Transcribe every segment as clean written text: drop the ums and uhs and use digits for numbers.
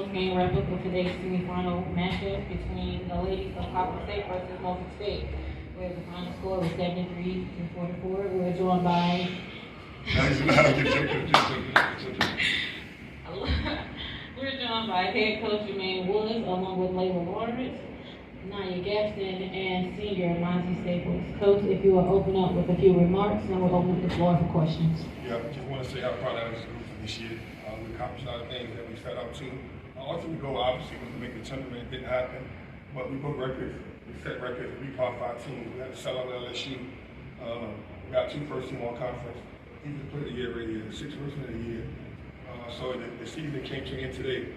Game wrap up of today's semifinal matchup between the ladies of Coppin State versus Norfolk State, where the final score was 73 to 44. We're joined by we're joined by head coach Jermaine Woods, along with Layla Lawrence, Naya Gaston, and senior Monty Staples. Coach, if you will open up with a few remarks, then we'll open up the floor for questions. Yeah, I just want to say how proud I was of this group for this year. We accomplished a lot of things that we set out to. Our ultimate goal, obviously, was to make the tournament. It didn't happen, but we broke records. We set records. We Power 5 teams. We had to sell out LSU. We got 2 first-team all-conference. Even the player of the year right here, 6 person of the year. So the season came to an end today,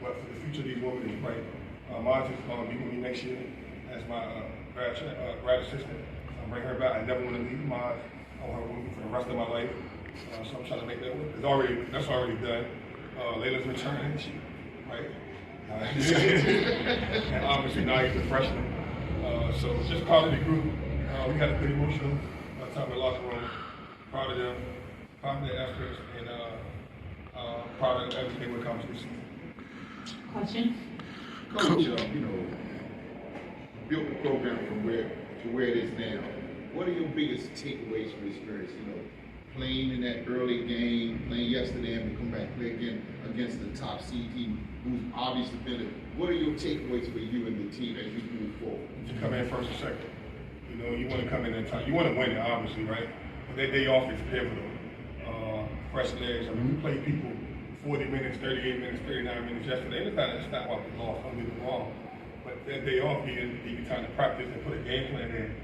but for the future of these women is bright. Mars is going to be with me next year as my grad assistant. I'm bringing her back. I never want to leave Mars. I want her with me for the rest of my life. So I'm trying to make that work. That's already done. Layla's returning, right? And obviously now he's a freshman. So just proud of the group. We had a good emotional time in the locker room. Proud of them, proud of their efforts, and proud of everything we accomplished this season. Question? Coach, built the program from where it is now. What are your biggest takeaways from this experience? Playing in that early game, playing yesterday, and we come back play again against the top seed team, who's obviously been it. What are your takeaways for you and the team as you move forward? To come in first or second. You want to come in that time. You want to win it, obviously, right? But that day off is pivotal. Fresh legs. I mean, we played people 40 minutes, 38 minutes, 39 minutes yesterday. It's not what we lost. Don't get me wrong. But that day off, you get time to practice and put a game plan in.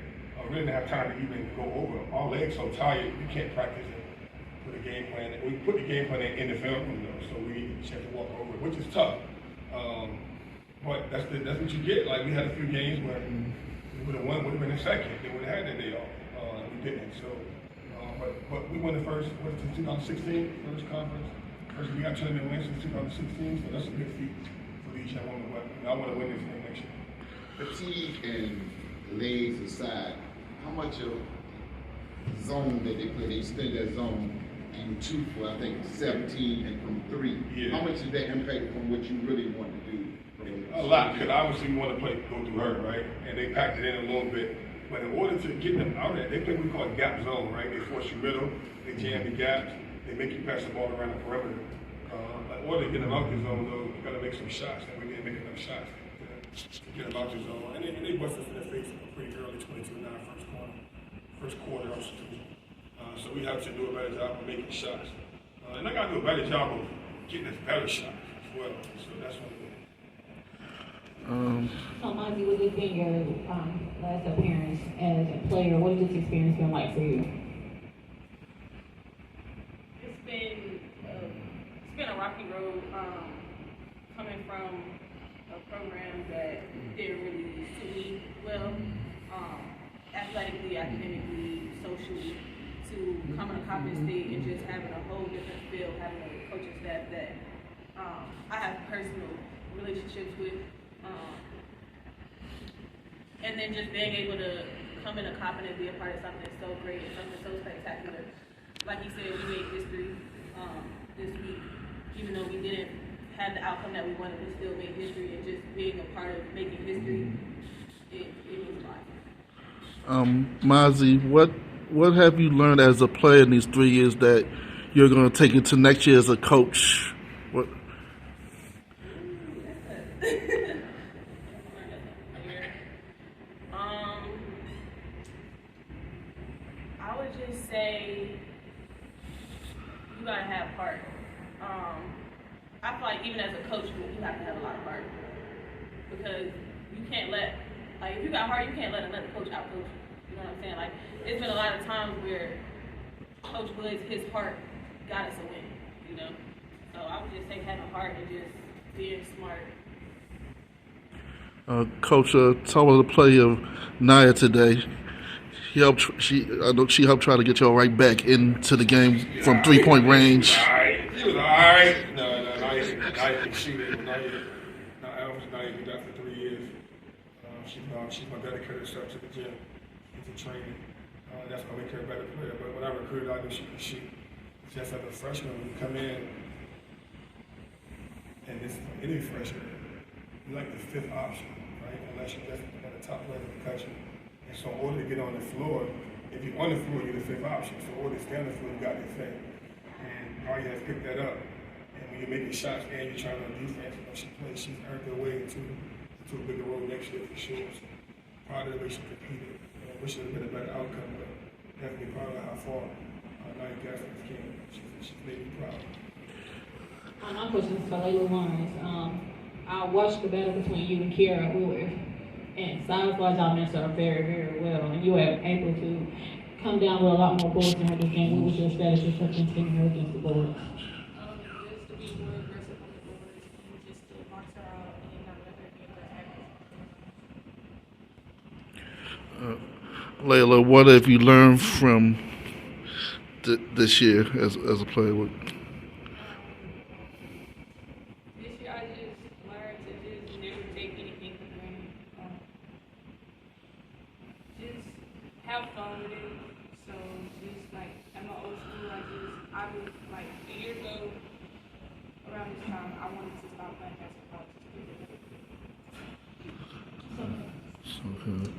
We didn't have time to even go over them. Our legs so tired, you can't practice it. Put a game plan in. We put the game plan in the film room, though, so we didn't chance to walk over it, which is tough. But that's what you get. Like, we had a few games where we would have won, would have been in second. They would have had that day off. We didn't. So, but we won the first, since 2016, first conference. First, we got tournament wins since 2016, so that's a good feat for these young women. But I want to win this thing next year. Fatigue and legs aside, how much of zone that they play? They spend that zone in 2 for I think 17 and from 3. Yeah. How much does that impact from what you really want to do? A lot, because obviously we want to go through her, right? And they packed it in a little bit. But in order to get them out of that, they play what we call a gap zone, right? They force you middle, they jam the gaps, they make you pass the ball around the perimeter. In order to get them out the zone, though, you got to make some shots, and we didn't make enough shots to get them out the zone. And they busted in their face pretty early, 22-9 first quarter. So we have to do a better job of making shots. And I got to do a better job of getting us better shots as well. So that's what we're doing. So, Monty, with this being your last appearance as a player, what has this experience been like for you? It's been a rocky road, coming from a program that didn't really suit me well, athletically, academically, socially, to coming to Coppin State and just having a whole different feel, having a coaching staff that I have personal relationships with, and then just being able to come into Coppin and be a part of something so great and something so spectacular. Like you said, we made history this week. Even though we didn't have the outcome that we wanted, we still made history, and just being a part of making history, it means a lot. Mozzie, what have you learned as a player in these 3 years that you're going to take into next year as a coach? What? I would just say you gotta have heart. I feel like even as a coach, you have to have a lot of heart, because you can't let, like, if you got heart, you can't let another coach out coach you. You know what I'm saying? Like, it's been a lot of times where Coach Woods, his heart got us a win, So I would just say having heart and just being smart. Coach, talk about the play of Naya today. I know she helped try to get y'all right back into the game from 3-point range. He was all right. No, Naya can shoot it. I was Naya did that for 3 years. She's going to dedicate herself to the gym, into training. That's going to make her a better player. But when I recruited, I knew she could shoot. Just as a freshman, when you come in, And this, any freshman, you're like the fifth option, right? Unless you're just at the top level of the country. And so in order to get on the floor, if you're on the floor, you're the fifth option. So in order to stay on the floor, you got to defend. And Arya has picked that up. And when you're making shots and you're trying to defense, she's earned her way into a bigger role next year for sure. So proud of the way she competed. I wish it would have been a better outcome, but definitely proud of how far Nia Gaskins came. She's made me proud. My question is for Layla Lawrence. I watched the battle between you and Kiara Willard, and size-wise, y'all matched up very, very well, and you were able to come down with a lot more boards in her this game. What was your strategy for contending her against the boards? Just to be more aggressive on the boards and just to box her out and not let her get her average. Layla, what have you learned from this year as a player? This year I just learned to just never take anything for granted. Just have fun with it. So just like at my old school, I was like a year ago around this time, I wanted to stop playing basketball just to get Okay.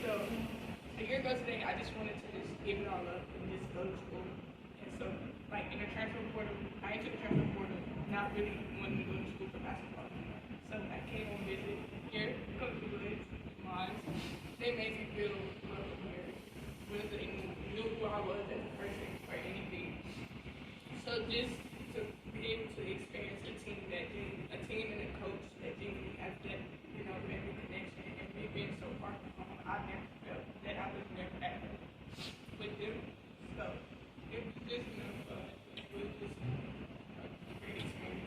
So a year ago today, I just wanted to just give it all up and just go to school. And so, like in the transfer portal, I entered the transfer portal, not really wanting to go to school for basketball. So I came on visit here, Coach Woods, mine. They made me feel loved here. Whether they knew who I was as a person or anything. So just to be able to experience a team and a coach that genuinely has that, every connection and me being so far from home, I never felt that I was never at with them. So it was just fun. It was just a great experience.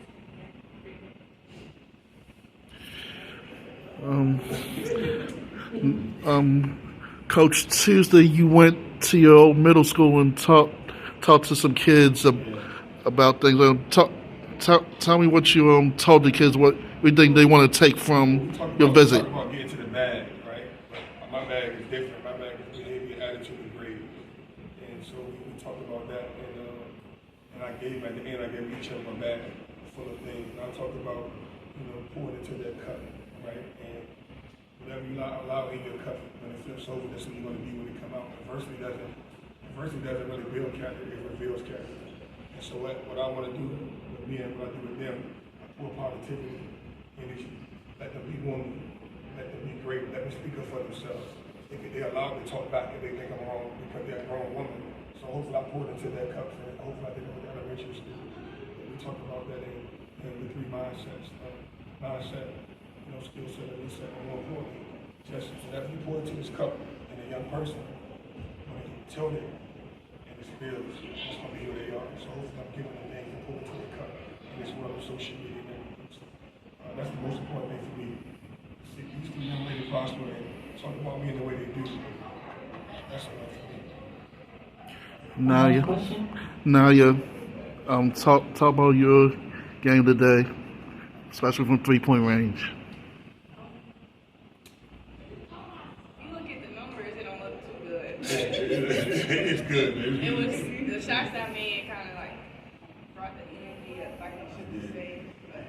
Coach, Tuesday you went to your old middle school and talked to some kids about things. Tell me what you told the kids. What we think they want to take from your visit. We talk about getting to the bag, right? But my bag is different. My bag is behavior, attitude, and grade. And so we talked about that. And I gave at the end, I gave each of them a bag full of things. And I talked about, pouring into their cup, right? And whatever you allow in your cup, when it flips over, that's what you're going to be when it come out. Adversity doesn't really build character; it reveals character. And so what I want to do with me and what I do with them, I pour positivity energy. Let them be women. Let them be great. Let them speak up for themselves. They're allowed to talk back if they think I'm wrong because they're a grown woman. So hopefully I pour it into their cups and hopefully I did it with elementary school. We talked about that in the three mindsets. Mindset, skill set, and reset, and more importantly, just whenever you pour into this cup in a young person, when they tilt it and it spills, it's going to be who they are. So hopefully I'm giving them things to pour into the cup in this world of social media and everything. So that's the most important thing for me. See these two young ladies prosper and talk about me in the way they do. That's enough for me. Naya, talk about your game today, especially from 3-point range. You look at the numbers, it don't look too good. It's good, baby. It was the shots I made kind of like brought the energy up, like I should say. But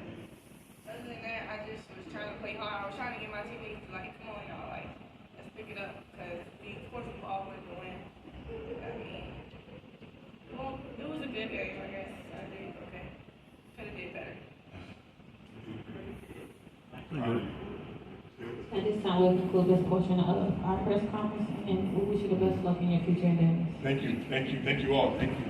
other than that, I just was trying to play hard. I was trying to get my teammates to like, come on, y'all, like let's pick it up because of course we all wanted to win. I mean, well, it was a good game, I guess. I did okay. Could have did better. At this time, we'll conclude this portion of our press conference, and we wish you the best luck in your future endeavors. Thank you all. Thank you.